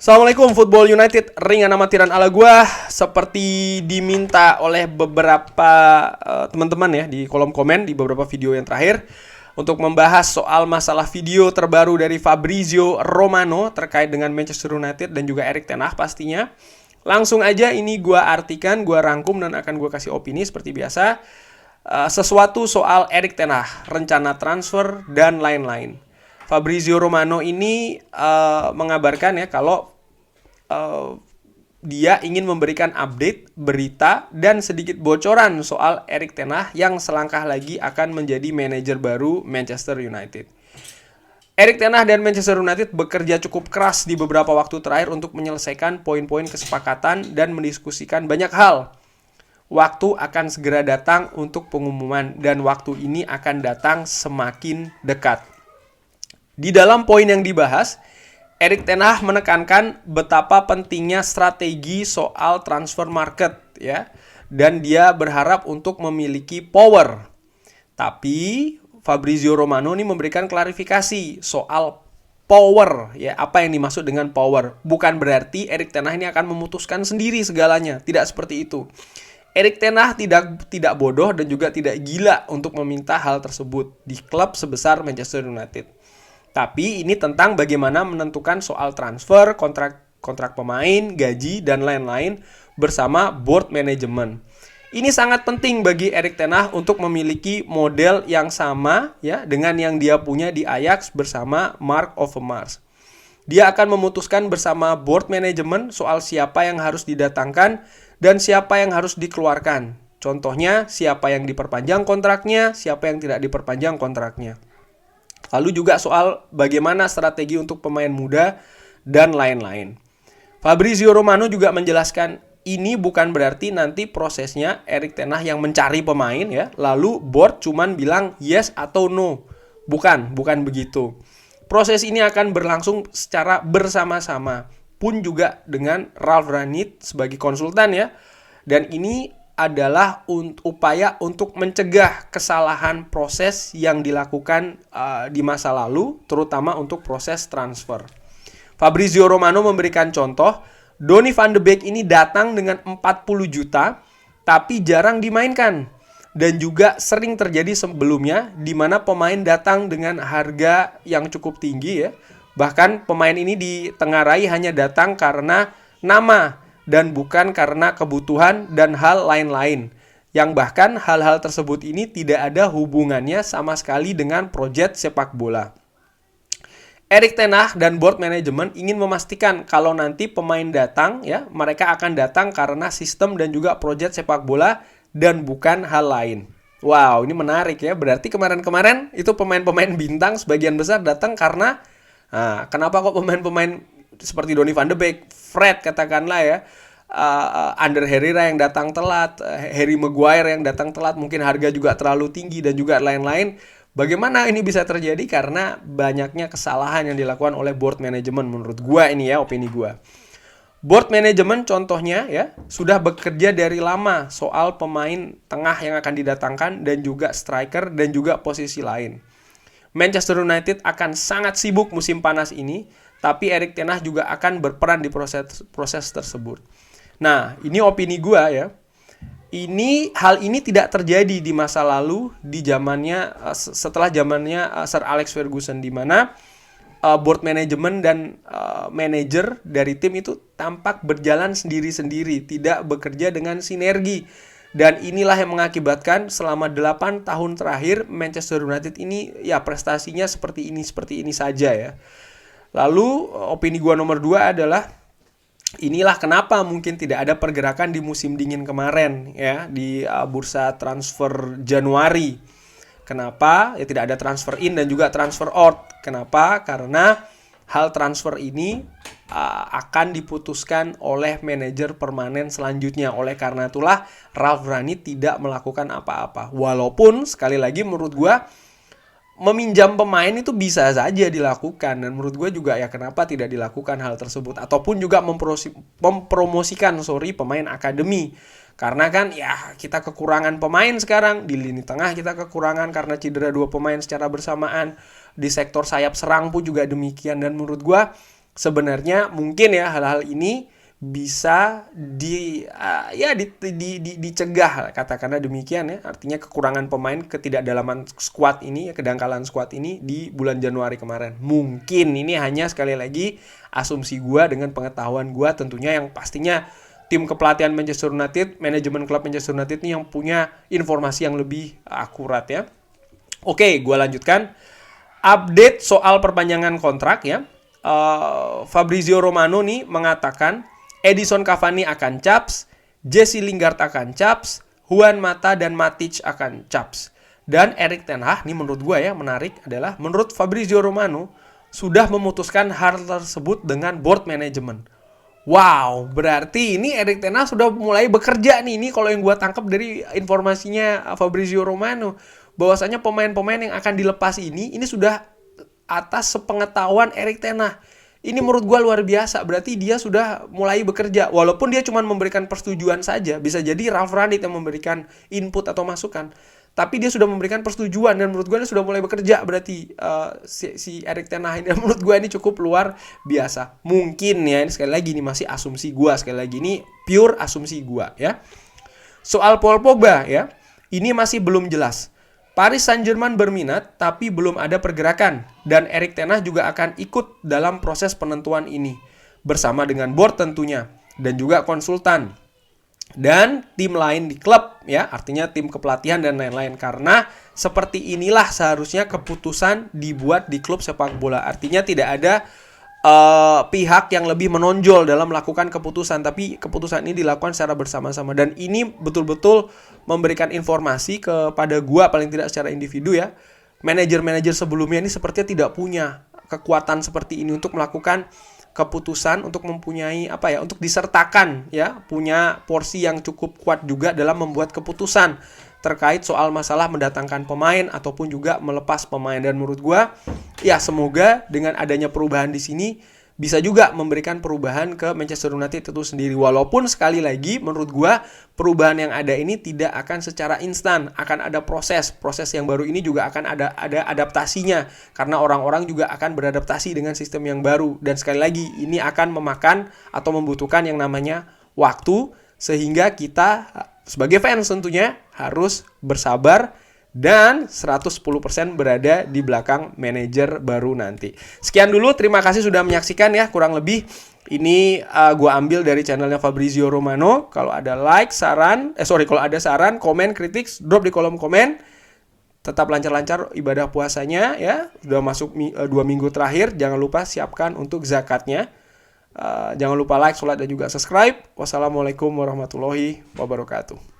Assalamualaikum Football United, ringan amatiran ala gua. Seperti diminta oleh beberapa teman-teman ya di kolom komen di beberapa video yang terakhir, untuk membahas soal masalah video terbaru dari Fabrizio Romano terkait dengan Manchester United dan juga Erik ten Hag pastinya. Langsung aja ini gua artikan, gua rangkum dan akan gua kasih opini seperti biasa. Sesuatu soal Erik ten Hag, rencana transfer dan lain-lain. Fabrizio Romano ini mengabarkan ya kalau dia ingin memberikan update, berita, dan sedikit bocoran soal Erik ten Hag yang selangkah lagi akan menjadi manajer baru Manchester United. Erik ten Hag dan Manchester United bekerja cukup keras di beberapa waktu terakhir untuk menyelesaikan poin-poin kesepakatan dan mendiskusikan banyak hal. Waktu akan segera datang untuk pengumuman dan waktu ini akan datang semakin dekat. Di dalam poin yang dibahas, Erik ten Hag menekankan betapa pentingnya strategi soal transfer market ya, dan dia berharap untuk memiliki power. Tapi Fabrizio Romano ini memberikan klarifikasi soal power ya, apa yang dimaksud dengan power. Bukan berarti Erik ten Hag ini akan memutuskan sendiri segalanya, tidak seperti itu. Erik ten Hag tidak bodoh dan juga tidak gila untuk meminta hal tersebut di klub sebesar Manchester United. Tapi ini tentang bagaimana menentukan soal transfer, kontrak pemain, gaji, dan lain-lain bersama board management. Ini sangat penting bagi Erik ten Hag untuk memiliki model yang sama ya dengan yang dia punya di Ajax bersama Mark Overmars. Dia akan memutuskan bersama board management soal siapa yang harus didatangkan dan siapa yang harus dikeluarkan. Contohnya, siapa yang diperpanjang kontraknya, siapa yang tidak diperpanjang kontraknya. Lalu juga soal bagaimana strategi untuk pemain muda dan lain-lain. Fabrizio Romano juga menjelaskan ini bukan berarti nanti prosesnya Erik ten Hag yang mencari pemain ya, lalu board cuman bilang yes atau no. Bukan begitu. Proses ini akan berlangsung secara bersama-sama, pun juga dengan Ralf Rangnick sebagai konsultan ya. Dan ini adalah upaya untuk mencegah kesalahan proses yang dilakukan di masa lalu, terutama untuk proses transfer. Fabrizio Romano memberikan contoh, Donny van de Beek ini datang dengan 40 juta, tapi jarang dimainkan. Dan juga sering terjadi sebelumnya, di mana pemain datang dengan harga yang cukup tinggi ya. Bahkan pemain ini ditengarai hanya datang karena nama, dan bukan karena kebutuhan dan hal lain-lain. Yang bahkan hal-hal tersebut ini tidak ada hubungannya sama sekali dengan proyek sepak bola. Erik ten Hag dan board management ingin memastikan kalau nanti pemain datang ya, mereka akan datang karena sistem dan juga proyek sepak bola dan bukan hal lain. Wow, ini menarik ya. Berarti kemarin-kemarin itu pemain-pemain bintang sebagian besar datang karena kenapa kok pemain-pemain seperti Donny van de Beek, Fred katakanlah ya, Ander Herrera yang datang telat, Harry Maguire yang datang telat, mungkin harga juga terlalu tinggi dan juga lain-lain. Bagaimana ini bisa terjadi? Karena banyaknya kesalahan yang dilakukan oleh board management menurut gua ini ya, opini gua. Board management contohnya ya, sudah bekerja dari lama soal pemain tengah yang akan didatangkan dan juga striker dan juga posisi lain. Manchester United akan sangat sibuk musim panas ini, tapi Erik ten Hag juga akan berperan di proses tersebut. Nah, ini opini gua ya. Hal ini tidak terjadi di masa lalu, di zamannya setelah zamannya Sir Alex Ferguson, di mana board management dan manajer dari tim itu tampak berjalan sendiri-sendiri, tidak bekerja dengan sinergi. Dan inilah yang mengakibatkan selama 8 tahun terakhir Manchester United ini ya prestasinya seperti ini saja ya. Lalu opini gua nomor 2 adalah inilah kenapa mungkin tidak ada pergerakan di musim dingin kemarin ya, di bursa transfer Januari. Kenapa? Ya tidak ada transfer in dan juga transfer out. Kenapa? Karena hal transfer ini akan diputuskan oleh manajer permanen selanjutnya. Oleh karena itulah Ralf Rangnick tidak melakukan apa-apa. Walaupun sekali lagi menurut gua meminjam pemain itu bisa saja dilakukan, dan menurut gue juga ya kenapa tidak dilakukan hal tersebut, ataupun juga mempromosikan pemain akademi. Karena kan ya kita kekurangan pemain sekarang, di lini tengah kita kekurangan karena cedera 2 pemain secara bersamaan, di sektor sayap serang pun juga demikian. Dan menurut gue Sebenarnya mungkin ya hal-hal ini bisa dicegah, katakanlah demikian ya. Artinya kekurangan pemain, ketidakdalaman squad ini, kedangkalan squad ini di bulan Januari kemarin. Mungkin ini hanya sekali lagi asumsi gua dengan pengetahuan gua, tentunya yang pastinya tim kepelatihan Manchester United, manajemen klub Manchester United ini yang punya informasi yang lebih akurat ya. Oke, gua lanjutkan. Update soal perpanjangan kontrak ya. Fabrizio Romano nih mengatakan Edison Cavani akan caps, Jesse Lingard akan caps, Juan Mata dan Matic akan caps. Dan Erik ten Hag, ini menurut gue ya menarik adalah menurut Fabrizio Romano sudah memutuskan hal tersebut dengan board management. Wow, berarti ini Erik ten Hag sudah mulai bekerja nih. Ini kalau yang gue tangkap dari informasinya Fabrizio Romano, bahwasanya pemain-pemain yang akan dilepas ini sudah atas sepengetahuan Erik ten Hag. Ini menurut gue luar biasa. Berarti dia sudah mulai bekerja. Walaupun dia cuma memberikan persetujuan saja. Bisa jadi Ralf Rangnick yang memberikan input atau masukan. Tapi dia sudah memberikan persetujuan. Dan menurut gue dia sudah mulai bekerja. Berarti si Erik ten Hag ini menurut gue ini cukup luar biasa. Mungkin ya. Ini sekali lagi ini masih asumsi gue. Sekali lagi ini pure asumsi gue ya. Soal Paul Pogba ya. Ini masih belum jelas. Paris Saint-Germain berminat, tapi belum ada pergerakan. Dan Erik ten Hag juga akan ikut dalam proses penentuan ini. Bersama dengan board tentunya. Dan juga konsultan. Dan tim lain di klub, ya, artinya tim kepelatihan dan lain-lain. Karena seperti inilah seharusnya keputusan dibuat di klub sepak bola. Artinya tidak ada pihak yang lebih menonjol dalam melakukan keputusan, tapi keputusan ini dilakukan secara bersama-sama. Dan ini betul-betul memberikan informasi kepada gua paling tidak secara individu ya. Manajer-manajer sebelumnya ini sepertinya tidak punya kekuatan seperti ini untuk melakukan keputusan, untuk mempunyai untuk disertakan ya, punya porsi yang cukup kuat juga dalam membuat keputusan terkait soal masalah mendatangkan pemain ataupun juga melepas pemain. Dan menurut gua ya semoga dengan adanya perubahan di sini bisa juga memberikan perubahan ke Manchester United itu sendiri. Walaupun sekali lagi menurut gua perubahan yang ada ini tidak akan secara instan, akan ada proses yang baru ini juga akan ada adaptasinya karena orang-orang juga akan beradaptasi dengan sistem yang baru. Dan sekali lagi ini akan memakan atau membutuhkan yang namanya waktu, sehingga kita sebagai fans tentunya harus bersabar dan 110% berada di belakang manajer baru nanti. Sekian dulu, terima kasih sudah menyaksikan ya. Kurang lebih ini gue ambil dari channelnya Fabrizio Romano. Kalau ada kalau ada saran, komen, kritik, drop di kolom komen. Tetap lancar-lancar ibadah puasanya ya. Sudah masuk 2 minggu terakhir, jangan lupa siapkan untuk zakatnya. Jangan lupa like, sholat, dan juga subscribe. Wassalamualaikum warahmatullahi wabarakatuh.